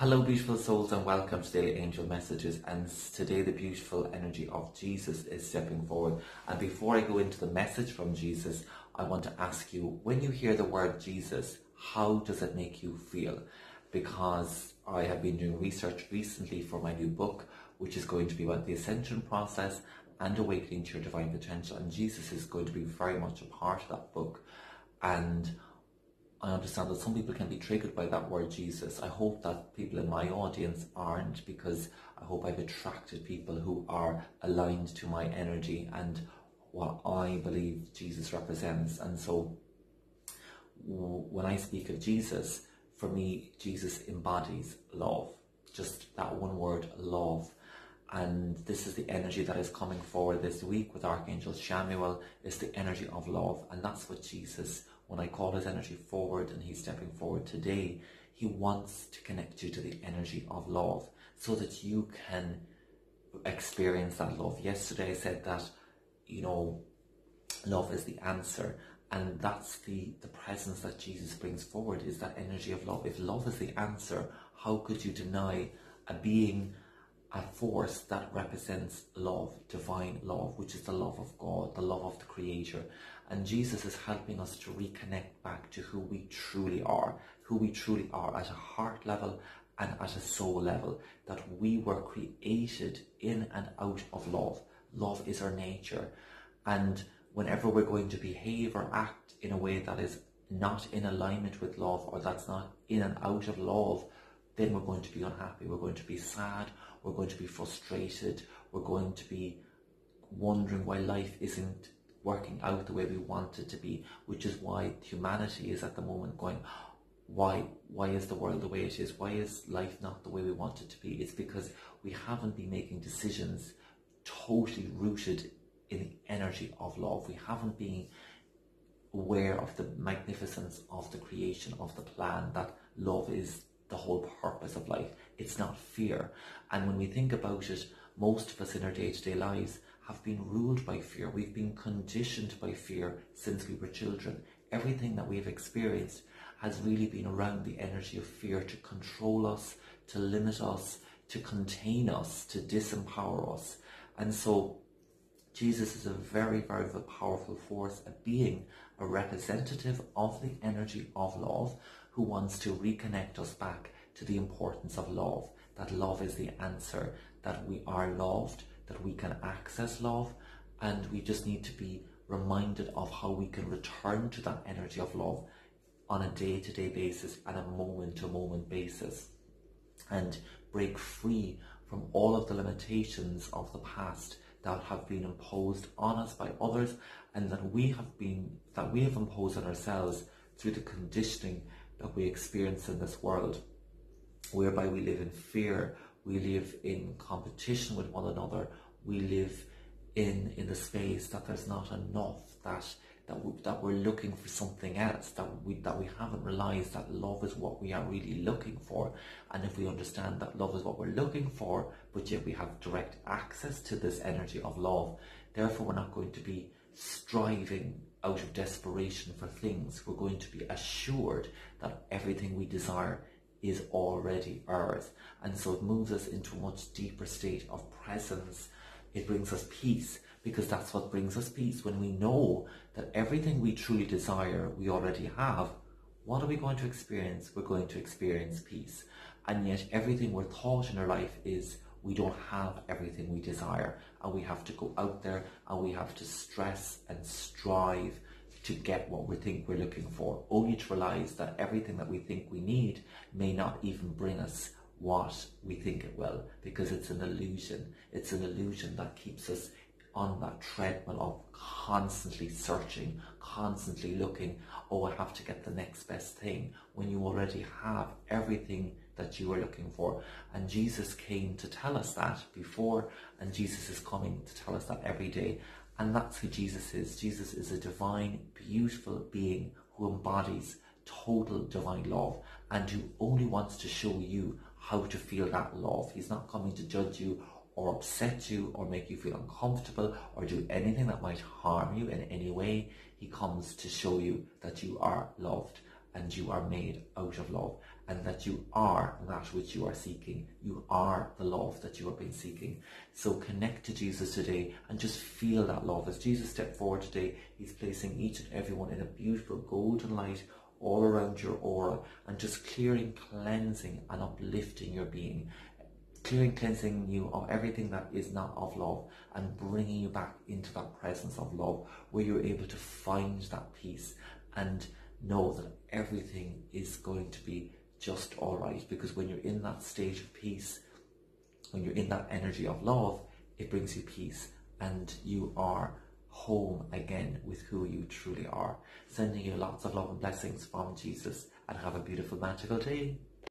Hello, beautiful souls, and welcome to Daily Angel Messages. And today, the beautiful energy of Jesus is stepping forward. And before I go into the message from Jesus, I want to ask you, when you hear the word Jesus, how does it make you feel? Because I have been doing research recently for my new book, which is going to be about the ascension process and awakening to your divine potential. And Jesus is going to be very much a part of that book. And I understand that some people can be triggered by that word Jesus. I hope that people in my audience aren't, because I hope I've attracted people who are aligned to my energy and what I believe Jesus represents. And so when I speak of Jesus, for me, Jesus embodies love. Just that one word, love. And this is the energy that is coming forward this week with Archangel Chamuel. Is the energy of love. And that's what Jesus, when I call his energy forward and he's stepping forward today, he wants to connect you to the energy of love so that you can experience that love. Yesterday I said that, love is the answer. And that's the presence that Jesus brings forward, is that energy of love. If love is the answer, how could you deny a being, a force that represents love, divine love, which is the love of God, the love of the Creator. And Jesus is helping us to reconnect back to who we truly are at a heart level and at a soul level, that we were created in and out of love. Love is our nature. And whenever we're going to behave or act in a way that is not in alignment with love, or that's not in and out of love, then we're going to be unhappy, we're going to be sad, we're going to be frustrated, we're going to be wondering why life isn't working out the way we want it to be, which is why humanity is at the moment going, why is the world the way it is? Why is life not the way we want it to be? It's because we haven't been making decisions totally rooted in the energy of love. We haven't been aware of the magnificence of the creation, of the plan, that love is the whole purpose of life. It's not fear. And when we think about it, most of us in our day-to-day lives have been ruled by fear. We've been conditioned by fear since we were children. Everything that we've experienced has really been around the energy of fear, to control us, to limit us, to contain us, to disempower us. And so Jesus is a very, very powerful force, a being, a representative of the energy of love, who wants to reconnect us back to the importance of love, that love is the answer, that we are loved, that we can access love, and we just need to be reminded of how we can return to that energy of love on a day-to-day basis and a moment-to-moment basis, and break free from all of the limitations of the past that have been imposed on us by others, and that we have imposed on ourselves through the conditioning that we experience in this world, whereby we live in fear, we live in competition with one another, we live in the space that there's not enough, that we're looking for something else, that we haven't realized that love is what we are really looking for. And if we understand that love is what we're looking for, but yet we have direct access to this energy of love, therefore we're not going to be striving out of desperation for things. We're going to be assured that everything we desire is already ours. And so it moves us into a much deeper state of presence. It brings us peace, because that's what brings us peace. When we know that everything we truly desire we already have, what are we going to experience? We're going to experience peace. And yet everything we're taught in our life is we don't have everything we desire, and we have to go out there and we have to stress and strive to get what we think we're looking for, only to realize that everything that we think we need may not even bring us what we think it will, because it's an illusion. It's an illusion that keeps us on that treadmill of constantly searching, constantly looking, oh, I have to get the next best thing, when you already have everything that you are looking for. And Jesus came to tell us that before, and Jesus is coming to tell us that every day. And that's who Jesus is. Jesus is a divine, beautiful being who embodies total divine love, and who only wants to show you how to feel that love. He's not coming to judge you or upset you or make you feel uncomfortable or do anything that might harm you in any way. He comes to show you that you are loved and you are made out of love. and that you are that which you are seeking. You are the love that you have been seeking. So connect to Jesus today and just feel that love. As Jesus stepped forward today, he's placing each and every one in a beautiful golden light all around your aura, and just clearing, cleansing and uplifting your being. Clearing, cleansing you of everything that is not of love, and bringing you back into that presence of love where you're able to find that peace and know that everything is going to be just all right. Because when you're in that state of peace, when you're in that energy of love, it brings you peace, and you are home again with who you truly are. Sending you lots of love and blessings from Jesus, and have a beautiful, magical day.